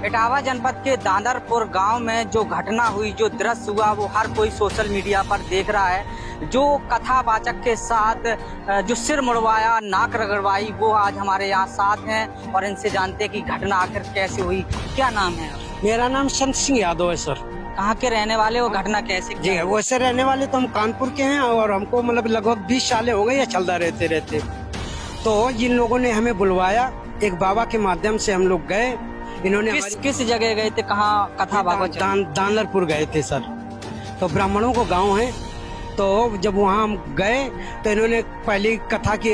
इटावा जनपद के दांदरपुर गांव में जो घटना हुई, जो दृश्य हुआ, वो हर कोई सोशल मीडिया पर देख रहा है। जो कथावाचक के साथ जो सिर मुड़वाया, नाक रगड़वाई, वो आज हमारे यहाँ साथ हैं और इनसे जानते हैं कि घटना आखिर कैसे हुई। क्या नाम है? मेरा नाम संत सिंह यादव है सर। कहाँ के रहने वाले हो? घटना कैसे? जी वैसे रहने वाले तो हम कानपुर के हैं और हमको मतलब लगभग 20 साल हो गए या चलता रहते। तो जिन लोगों ने हमें बुलवाया, एक बाबा के माध्यम से हम लोग गए। इन्होंने किस जगह गए थे? कहाँ कथा वाचक? दांदरपुर गए थे सर। तो ब्राह्मणों को गांव है। तो जब वहाँ हम गए तो इन्होंने पहली कथा की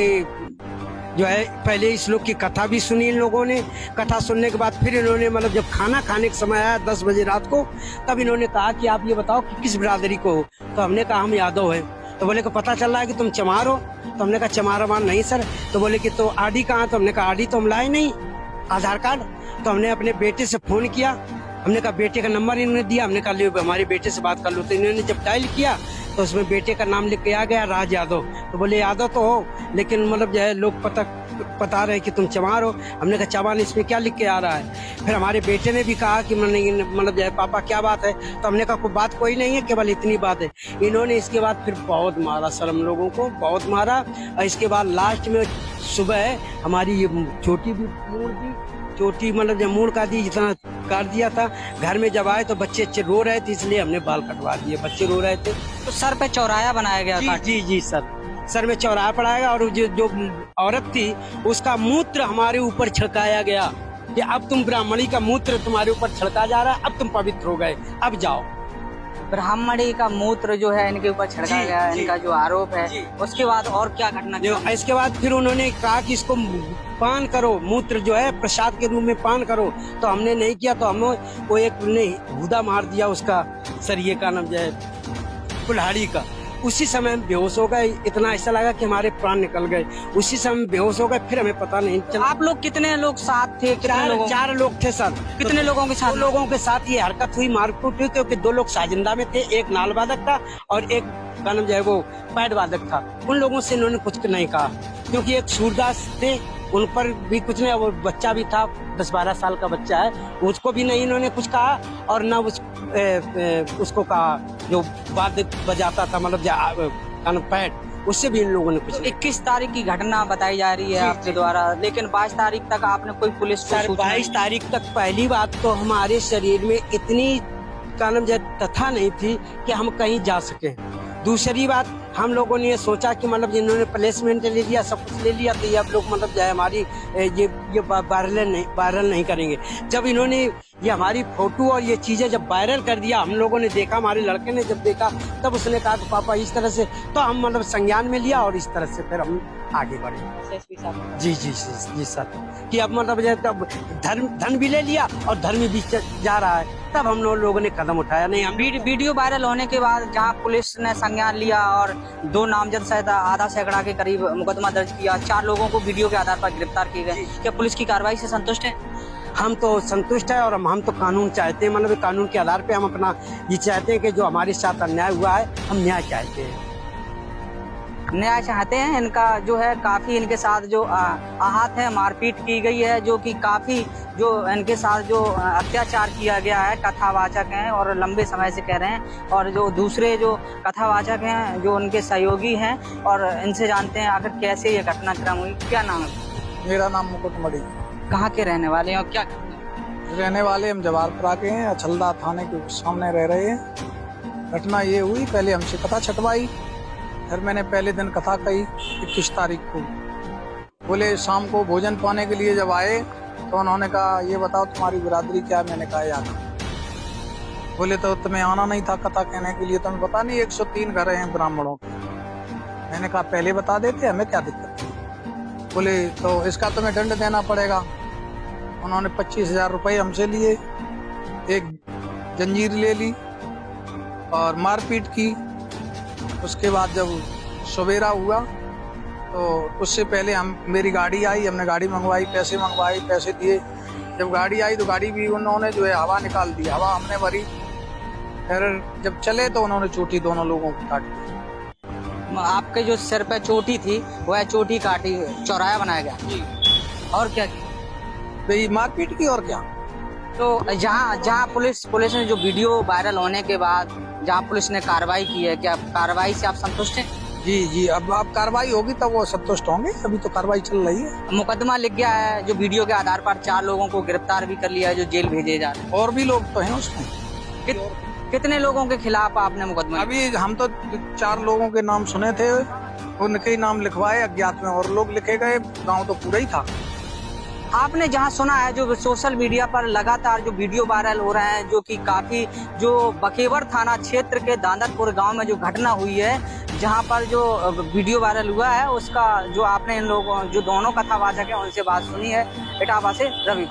जो है, पहले इस लोग की कथा भी सुनी इन लोगों ने। कथा सुनने के बाद फिर इन्होंने मतलब जब खाना खाने का समय आया 10 बजे रात को, तब इन्होंने कहा कि आप ये बताओ कि किस बिरादरी को हो। तो हमने कहा हम यादव हैं। तो बोले को पता चल रहा है कि तुम चमार हो। तो हमने कहा चमार अमान नहीं सर। तो बोले कि तो आडी कहाँ? तो हमने कहा आडी तो हम लाए नहीं, आधार कार्ड। तो हमने अपने बेटे से फोन किया। हमने कहा बेटे का नंबर इन्होंने दिया। हमने कहा लियो हमारे बेटे से बात कर लो। तो इन्होंने जब डायल किया तो उसमें बेटे का नाम लिख के आ गया, राज यादव। तो बोले यादव तो हो, लेकिन मतलब जो है लोग बता रहे कि तुम चमार हो। हमने कहा चमार इसमें क्या लिख के आ रहा है? फिर हमारे बेटे ने भी कहा कि मतलब जो है पापा क्या बात है? तो हमने कहा कोई बात कोई नहीं है, केवल इतनी बात है। इन्होंने इसके बाद फिर बहुत मारा सर, हम लोगों को बहुत मारा। और इसके बाद लास्ट में सुबह हमारी ये छोटी भी मूड़ दी, चोटी मतलब जब मूड़ का दी, जितना काट दिया था। घर में जब आए तो बच्चे रो रहे थे, इसलिए हमने बाल कटवा दिए। बच्चे रो रहे थे तो सर पे चौराया बनाया गया? जी सर में चौराहा पड़ाएगा। और जो औरत थी उसका मूत्र हमारे ऊपर छिड़काया गया कि अब तुम ब्राह्मणी का मूत्र तुम्हारे ऊपर छिड़का जा रहा है, अब तुम पवित्र हो गए, अब जाओ। ब्राह्मणी का मूत्र जो है इनके ऊपर छिड़का गया, इनका जो आरोप है। उसके बाद और क्या घटना? इसके बाद फिर उन्होंने कहा कि इसको पान करो, मूत्र जो है प्रसाद के रूप में पान करो। तो हमने नहीं किया। तो हमें वो एक ने हुदा मार दिया उसका, सरिये का नाम जो है कुल्हाड़ी का। उसी समय हम बेहोश हो गए। इतना ऐसा लगा कि हमारे प्राण निकल गए। उसी समय बेहोश हो गए। फिर हमें पता नहीं चला। आप लोग कितने लोग साथ थे? चार लोग थे सर। कितने लोगों के साथ? 2 लोगों के साथ ये हरकत हुई, मारपीट हुई, क्योंकि 2 लोग साजिंदा में थे। एक नाल वादक था और एक का नाम जो है वो पैड वादक था। उन लोगों से इन्होंने कुछ नहीं कहा, क्योंकि एक सूरदास थे, उन पर भी कुछ नहीं। वो बच्चा भी था, 10-12 साल का बच्चा है, उसको भी नहीं इन्होंने कुछ कहा। और न उसको कहा जो वाद्य बजाता था, मतलब पैड, उससे भी इन लोगों ने कुछ। 21 तारीख की घटना बताई जा रही है आपके द्वारा, लेकिन 22 तारीख तक आपने कोई पुलिस को? 22 तारीख तक पहली बात तो हमारे शरीर में इतनी तथा नहीं थी कि हम कहीं जा सके। दूसरी बात, हम लोगों ने ये सोचा कि मतलब जिन्होंने प्लेसमेंट ले लिया, सब कुछ ले लिया, तो ये अब लोग मतलब जो है हमारी ये वायरल नहीं करेंगे। जब इन्होंने ये हमारी फोटो और ये चीजें जब वायरल कर दिया, हम लोगों ने देखा, हमारे लड़के ने जब देखा, तब उसने कहा कि पापा इस तरह से, तो हम मतलब संज्ञान में लिया और इस तरह से फिर हम आगे बढ़े। जी सर, कि अब मतलब धन भी ले लिया और धर्म भी जा रहा है, तब हम लोगों ने कदम उठाया। नहीं, हम वीडियो वायरल होने के बाद जहां पुलिस ने संज्ञान लिया और 2 नामजद सहित आधा सैकड़ा के करीब मुकदमा दर्ज किया, 4 लोगों को वीडियो के आधार पर गिरफ्तार किए गए, क्या पुलिस की कार्रवाई से संतुष्ट है? हम तो संतुष्ट है और हम तो कानून चाहते हैं, मतलब कानून के आधार पे हम अपना ये चाहते हैं कि जो हमारे साथ अन्याय हुआ है, हम न्याय चाहते हैं। न्याय चाहते हैं। इनका जो है काफी इनके साथ जो आहत है, मारपीट की गई है, जो कि काफी जो इनके साथ जो अत्याचार किया गया है। कथावाचक हैं और लंबे समय से कह रहे हैं, और जो दूसरे जो कथावाचक हैं जो उनके सहयोगी हैं, और इनसे जानते हैं आखिर कैसे ये घटनाक्रम हुई। क्या नाम है? मेरा नाम मुकुट मणि। कहाँ के रहने वाले हैं और क्या रहने वाले? हम जवालपुरा के हैं, अछलदा थाने के सामने रह रहे हैं। घटना ये हुई, पहले हमसे कथा छटवाई, फिर मैंने पहले दिन कथा कही 21 तारीख को। बोले शाम को भोजन पाने के लिए जब आए तो उन्होंने कहा ये बताओ तुम्हारी बिरादरी क्या है? मैंने कहा यादव। बोले तो तुम्हें आना नहीं था कथा कहने के लिए? तुम्हें पता नहीं 103 घर हैं ब्राह्मणों के? मैंने कहा पहले बता देते, हमें क्या दिक्कत है। बोले तो इसका तुम्हें दंड देना पड़ेगा। उन्होंने 25,000 रुपये हमसे लिए, एक जंजीर ले ली और मारपीट की। उसके बाद जब सवेरा हुआ तो उससे पहले मेरी गाड़ी आई, हमने गाड़ी मंगवाई, पैसे दिए। जब गाड़ी आई तो गाड़ी भी उन्होंने जो है हवा निकाल दी, हवा हमने भरी। फिर जब चले तो उन्होंने चोटी दोनों लोगों की काट दी। आपके जो सिर पे चोटी थी वह चोटी काटी, चौराया बनाया गया? जी। और क्या? भाई मारपीट की और क्या? तो जहाँ पुलिस ने जो वीडियो वायरल होने के बाद जहाँ पुलिस ने कार्रवाई की है, क्या कार्रवाई से आप संतुष्ट हैं? जी, अब कार्रवाई होगी तब वो संतुष्ट होंगे, अभी तो कार्रवाई चल रही है। मुकदमा लिख गया है जो वीडियो के आधार पर 4 लोगों को गिरफ्तार भी कर लिया है जो जेल भेजे जा रहे हैं। और भी लोग तो हैं उसमें। कितने लोगों के खिलाफ आपने मुकदमा? अभी हम तो 4 लोगों के नाम सुने थे, उनके ही नाम लिखवाए, अज्ञात में और लोग लिखे गए, गांव तो पूरा ही था। आपने जहां सुना है जो सोशल मीडिया पर लगातार जो वीडियो वायरल हो रहे हैं, जो कि काफी जो बकेवर थाना क्षेत्र के दांदरपुर गांव में जो घटना हुई है, जहां पर जो वीडियो वायरल हुआ है, उसका जो आपने इन लोगों जो दोनों कथावाचक हैं उनसे बात सुनी है। इटावा से रवि कुमार।